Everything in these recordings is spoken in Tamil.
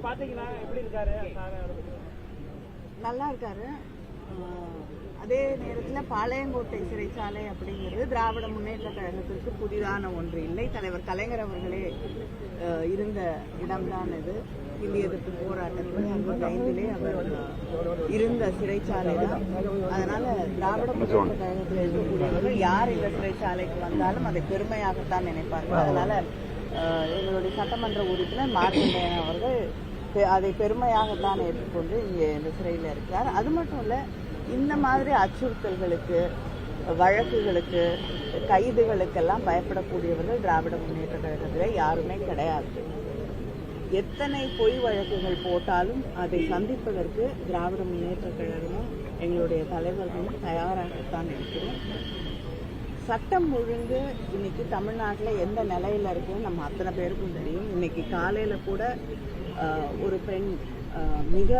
பாத்தீங்கன்னா எப்படி இருக்காரு? நல்லா இருக்காரு. அதே நேரத்தில் பாளையங்கோட்டை சிறைச்சாலை அப்படிங்கிறது திராவிட முன்னேற்ற கழகத்திற்கு புதிதான ஒன்று இல்லை. தலைவர் கலைஞர் அவர்களே இருந்த இடம்தான் இது. இந்திய எதிர்ப்பு போராட்டத்தில் 65 அவர் இருந்த சிறைச்சாலை தான். அதனால திராவிட முன்னேற்ற கழகத்தில் இருக்கக்கூடியவர்கள் யார் இந்த சிறைச்சாலைக்கு வந்தாலும் அதை பெருமையாகத்தான் நினைப்பார்கள். அதனால எங்களுடைய சட்டமன்ற உறுப்பினர் மார்க்கண்டேயன் அவர்கள் அதை பெருமையாகத்தான் ஏற்றுக்கொண்டு இங்கே இந்த சிறையில் இருக்கிறார். அது மட்டும் இல்லை, இந்த மாதிரி அச்சுறுத்தல்களுக்கு, வழக்குகளுக்கு, கைதுகளுக்கெல்லாம் பயப்படக்கூடியவர்கள் திராவிட முன்னேற்ற கழகத்தில் யாருமே கிடையாது. எத்தனை பொய் வழக்குகள் போட்டாலும் அதை சந்திப்பதற்கு திராவிட முன்னேற்ற கழகமும் எங்களுடைய தலைவர்களும் தயாராகத்தான் இருக்கிறோம். சட்டம் ஒழுங்கு இன்னைக்கு தமிழ்நாட்டில் எந்த நிலையில் இருக்குன்னு நம்ம அத்தனை பேருக்கும் தெரியும். இன்னைக்கு காலையில் கூட ஒரு பெண் மிக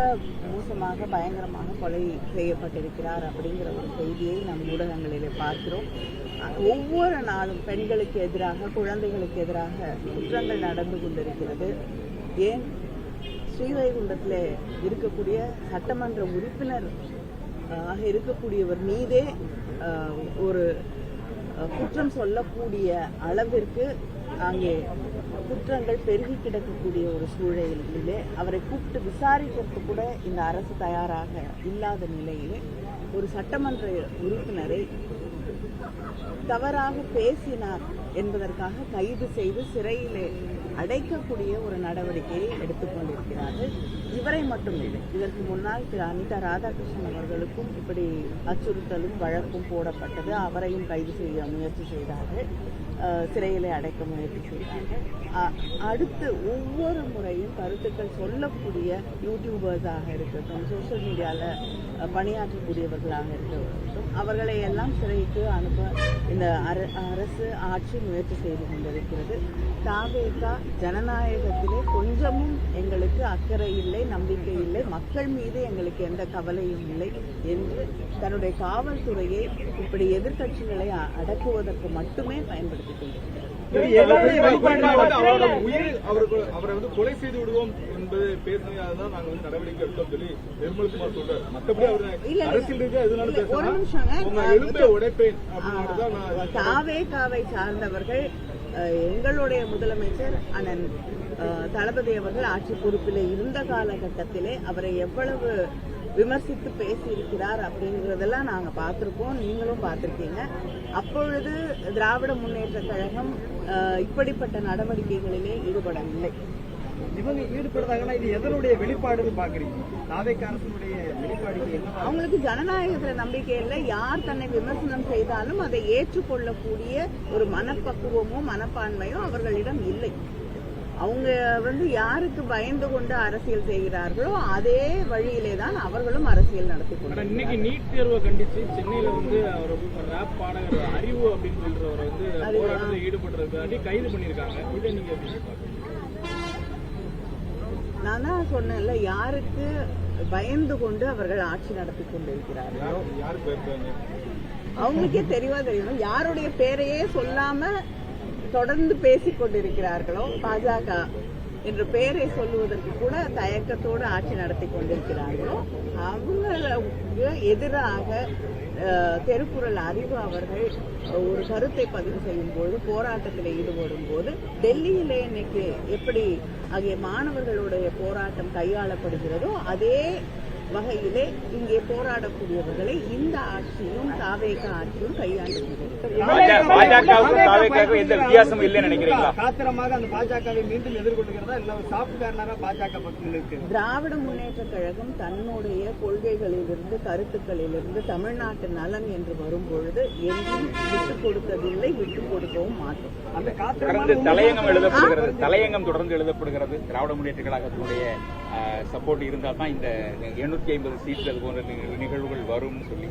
மோசமாக பயங்கரமாக கொலை செய்யப்பட்டிருக்கிறார் அப்படிங்கிற ஒரு செய்தியை நம் ஊடகங்களில் பார்க்கிறோம். ஒவ்வொரு நாளும் பெண்களுக்கு எதிராக, குழந்தைகளுக்கு எதிராக குற்றங்கள் நடந்து கொண்டிருக்கிறது. ஏன் ஸ்ரீவைகுண்டத்தில் இருக்கக்கூடிய சட்டமன்ற உறுப்பினர் இருக்கக்கூடியவர் மீதே ஒரு குற்றம் சொல்லக்கூடிய அளவிற்கு அங்கே குற்றங்கள் பெருகி கிடக்கக்கூடிய ஒரு சூழலிலே அவரை கூப்பிட்டு விசாரிக்கிறதுக்கு கூட இந்த அரசு தயாராக இல்லாத நிலையிலே ஒரு சட்டமன்ற உறுப்பினரை தவறாக பேசினார் என்பதற்காக கைது செய்து சிறையிலே அடைக்கக்கூடிய ஒரு நடவடிக்கையை எடுத்துக்கொண்டிருக்கிறார்கள். இவரை மட்டும் இல்லை, இதற்கு முன்னால் திரு அனிதா ராதாகிருஷ்ணன் அவர்களுக்கும் இப்படி அச்சுறுத்தலும் வழக்கும் போடப்பட்டது. அவரையும் கைது செய்ய முயற்சி செய்தார்கள், சிறையிலே அடைக்க முயற்சி செய்தார்கள். அடுத்து ஒவ்வொரு முறையும் கருத்துக்கள் சொல்லக்கூடிய யூடியூபர்ஸாக இருக்கட்டும், சோசியல் மீடியாவில் பணியாற்றக்கூடியவர்களாக இருக்கட்டும், அவர்களை எல்லாம் சிறைக்கு அனுப்ப இந்த அரசு ஆட்சி முயற்சி செய்து கொண்டிருக்கிறது. தாவேகா ஜனநாயகத்திலே கொஞ்சமும் எங்களுக்கு அக்கறை இல்லை, நம்பிக்கை இல்லை, மக்கள் மீது எங்களுக்கு எந்த கவலையும் இல்லை என்று தன்னுடைய காவல்துறையை இப்படி எதிர்கட்சிகளை அடக்குவதற்கு மட்டுமே பயன்படுத்திக் கொண்டிருக்கிறது. அவரை கொலை செய்து விடுவோம் என்பது பேசினதான் நாங்க நடவடிக்கை எடுத்தோம் சொல்லி நிர்மல்குமார் சொல்றாரு. மற்றபடி அவர் தாவேகாவை சார்ந்தவர்கள், எங்களுடைய முதலமைச்சர் அண்ணன் தளபதி அவர்கள் ஆட்சி பொறுப்பில் இருந்த காலகட்டத்திலே அவரை எவ்வளவு விமர்சித்து பேசியிருக்கிறார் அப்படிங்கிறதெல்லாம் நாங்கள் பார்த்துருக்கோம், நீங்களும் பார்த்துருக்கீங்க. அப்பொழுது திராவிட முன்னேற்ற கழகம் இப்படிப்பட்ட நடவடிக்கைகளிலே ஈடுபடவில்லை. இவங்க ஈடுபடுறாங்கன்னா இது எதனுடைய வெளிப்பாடுன்னு பாக்குறீங்க? தாவேகா அரசுடைய வெளிப்பாடு அவங்களுக்கு ஜனநாயகத்துல நம்பிக்கை இல்லை. யார் தன்னை விமர்சனம் செய்தாலும் அதை ஏற்றுக்கொள்ளக்கூடிய ஒரு மனப்பக்குவமோ மனப்பான்மையோ அவர்களிடம் இல்லை. அவங்க யாருக்கு பயந்து கொண்டு அரசியல் செய்கிறார்களோ அதே வழியிலே தான் அவர்களும் அரசியல் நடத்தி கொண்டார். இன்னைக்கு நீட் தேர்வை கண்டிச்சு சென்னையில அவர் ராப் பாடகர் அறிவு அப்படின்னு சொல்றவரை போராட்டத்தில் ஈடுபடுறதுக்காண்டி கைது பண்ணிருக்காங்க. இதை நீங்க நான் தான் சொன்னேன்ல, யாருக்கு பயந்து கொண்டு அவர்கள் ஆட்சி நடத்தி கொண்டிருக்கிறார்களோ அவங்களுக்கே தெரியும். யாருடைய பேரையே சொல்லாம தொடர்ந்து பேசிக் கொண்டிருக்கிறார்களோ, பாஜக என்ற பெயரை சொல்லுவதற்கு கூட தயக்கத்தோடு ஆட்சி நடத்தி கொண்டிருக்கிறார்களோ அவங்களுக்கு எதிராக தெருக்குறள் அறிவு அவர்கள் ஒரு கருத்தை பதிவு செய்யும் போது, போராட்டத்தில் ஈடுபடும் போது, டெல்லியிலே இன்னைக்கு எப்படி அங்கே மாணவர்களுடைய போராட்டம் கையாளப்படுகிறதோ அதே வகையிலே இங்கே போராடக்கூடியவர்களை இந்த ஆட்சியும் தாவேகா ஆட்சியும் கையாண்டு எந்த வித்தியாசமும் இல்லை நினைக்கிறீங்களா? காத்திரமாக அந்த பாஜகவை மீண்டும் எதிர்கொள்கிறதா இல்ல சாப்ட்வேர்னாக பாஜக பக்கம் இருக்கு? திராவிட முன்னேற்ற கழகம் தன்னுடைய கொள்கைகளிலிருந்து, கருத்துக்களிலிருந்து தமிழ்நாட்டு நலன் என்று வரும் பொழுது எங்கும் விட்டுக் கொடுத்ததில்லை, விட்டுக் கொடுக்கவும் மாட்டோம். தலையங்கம் தொடர்ந்து எழுதப்படுகிறது. திராவிட முன்னேற்ற கழகத்தினுடைய சப்போர்ட் இருந்தால் தான் இந்த 750 சீட்கள் போன்ற நிகழ்வுகள் வரும்னு சொல்லி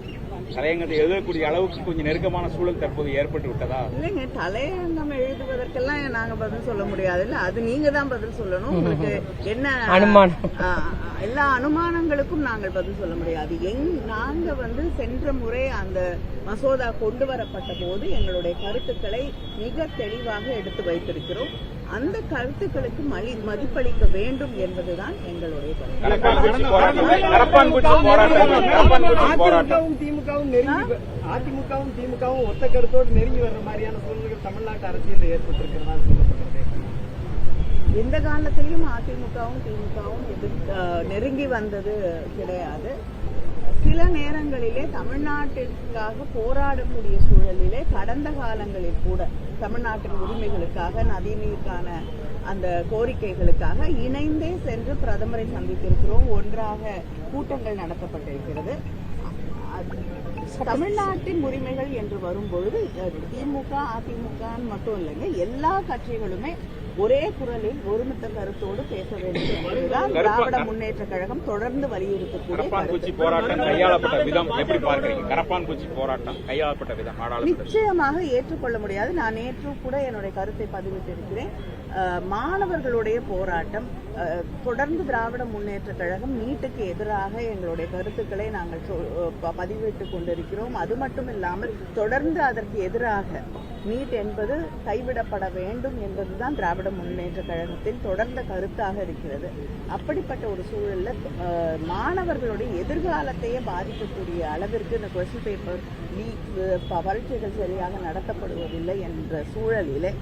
தலையங்கத்தை எழுதக்கூடிய அளவுக்கு கொஞ்சம் நெருக்கமான சூழல் தற்போது ஏற்பட்டு விட்டதா? இல்லைங்க, தலையங்கம் எழுதுவதற்கெல்லாம் நாங்க பதில் சொல்ல முடியாது. இல்ல, அது நீங்க தான் பதில் சொல்லணும். உங்களுக்கு என்ன அனுமானம்? எல்லா அனுமானங்களுக்கும் நாங்கள் பதில் சொல்ல முடியாது. நாங்க சென்ற முறை அந்த மசோதா கொண்டு வரப்பட்ட போது எங்களுடைய கருத்துக்களை மிக தெளிவாக எடுத்து வைத்திருக்கிறோம். அந்த கருத்துக்களுக்கு மதிப்பளிக்க வேண்டும் என்பதுதான் எங்களுடைய கருத்து. அதிமுகவும் திமுகவும் ஒத்த கருத்தோடு நெருங்கி வர்ற மாதிரியான சூழ்நிலைகள் தமிழ்நாட்டு அரசியல் ஏற்பட்டிருக்கிறதா சொல்லப்படுறது. எந்த காலத்திலையும் அதிமுகவும் திமுகவும் நெருங்கி வந்தது கிடையாது. சில நேரங்களிலே தமிழ்நாட்டிற்காக போராடக்கூடிய சூழலிலே கடந்த காலங்களில் கூட தமிழ்நாட்டின் உரிமைகளுக்காக, நதிநீருக்கான அந்த கோரிக்கைகளுக்காக இணைந்தே சென்று பிரதமரை சந்தித்திருக்கிறோம். ஒன்றாக கூட்டங்கள் நடத்தப்பட்டிருக்கிறது. தமிழ்நாட்டின் உரிமைகள் என்று வரும்பொழுது திமுக அதிமுக மட்டும் இல்லைங்க, எல்லா கட்சிகளுமே ஒரே குரலில் ஒருமித்த கருத்தோடு பேச வேண்டும் என்பதுதான் திராவிட முன்னேற்ற கழகம் தொடர்ந்து வலியுறுத்தக்கூடிய போராட்டம் கையாளப்பட்ட விதம் எப்படி பார்க்கிறீங்க? கரப்பான்பூச்சி போராட்டம் கையாளப்பட்ட விதம் நிச்சயமாக ஏற்றுக்கொள்ள முடியாது. நான் நேற்று கூட என்னுடைய கருத்தை பதிவிட்டிருக்கிறேன். மாணவர்களுடைய போராட்டம் தொடர்ந்து திராவிட முன்னேற்ற கழகம் நீட்டுக்கு எதிராக எங்களுடைய கருத்துக்களை நாங்கள் பதிவிட்டுக் கொண்டிருக்கிறோம். அது மட்டும் இல்லாமல் தொடர்ந்து அதற்கு எதிராக நீட் என்பது கைவிடப்பட வேண்டும் என்பதுதான் திராவிட முன்னேற்ற கழகத்தின் தொடர்ந்த கருத்தாக இருக்கிறது. அப்படிப்பட்ட ஒரு சூழல்ல மாணவர்களுடைய எதிர்காலத்தையே பாதிக்கக்கூடிய அளவிற்கு இந்த கொஸ்டின் பேப்பர் லீக், பரீட்சைகள் சரியாக நடத்தப்படுவதில்லை என்ற சூழலிலே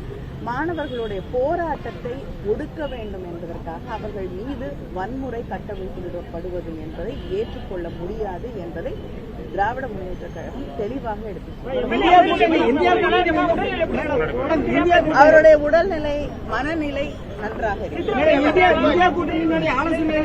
மாணவர்களுடைய போராட்டத்தை ஒடுக்க வேண்டும் என்பதற்காக அவர்கள் மீது வன்முறை கட்டவிழ்த்து என்பதை ஏற்றுக்கொள்ள முடியாது என்பதை திராவிட முன்னேற்ற கழகம் தெளிவாக அவருடைய உடல்நிலை, மனநிலை நன்றாக இருக்கிறது. இந்தியா கூட்டணியினுடைய ஆலோசனை